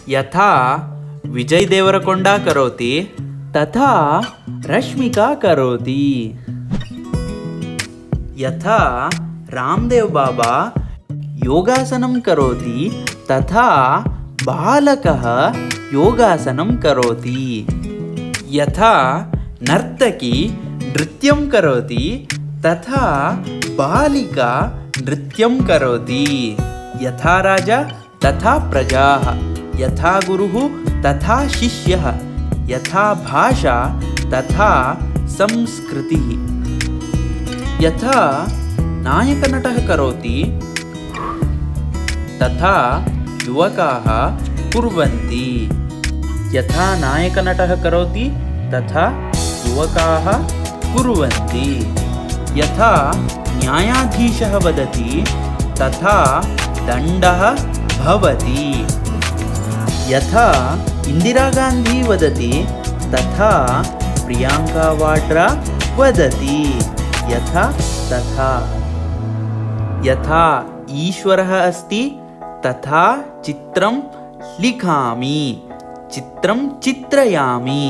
ಯಥಾ ವಿಜಯ್ ದೇವರಕೊಂಡ ಕರೋತಿ ತಥಾ ರಶ್ಮಿಕಾ ಕರೋತಿ. ಯಥಾ ರಾಮದೇವ್ ಬಾಬಾ ಯೋಗಾಸನಂ ಕರೋತಿ ತಥಾ ಬಾಲಕಃ ಯೋಗಾಸನಂ ಕರೋತಿ. ಯಥಾ ನರ್ತಕಿ ನೃತ್ಯಂ ಕರೋತಿ ತಥಾ ಬಾಲಿಕಾ ನೃತ್ಯಂ ಕರೋತಿ. ಯಥಾ ರಾಜ ತಥಾ ಪ್ರಜಾಃ, ಯಥಾ ಗುರುಃ ತಥಾ ಶಿಷ್ಯಃ, ಯಥಾ ಭಾಷಾ ತಥಾ ಸಂಸ್ಕೃತಿಃ. ಯಥಾ ನಾಯಕನಟಃ ಕರೋತಿ ತಥಾ ಯುವಕಾಃ ಕುರ್ವಂತಿ. ಯಥಾ ನಾಯಕನಟಃ ಕರೋತಿ ತಥಾ ಯುವಕಾಃ ಕುರ್ವಂತಿ. ಯಥಾ ನ್ಯಾಯಾಧೀಶಃ ವದತಿ ತಥಾ ದಂಡಃ ಭವತಿ. ಯಥಾ ಇಂದಿರಾ ಗಾಂಧಿ ವದತಿ ತಥಾ ಪ್ರಿಯಾಂಕಾ ವಾಡ್ರಾ ವದತಿ. ಯಥಾ ತಥಾ. ಯಥಾ ಈಶ್ವರಃ ಅಸ್ತಿ ತಥಾ ಚಿತ್ರಂ ಲಿಖಾಮಿ, ಚಿತ್ರಂ ಚಿತ್ರಯಾಮಿ.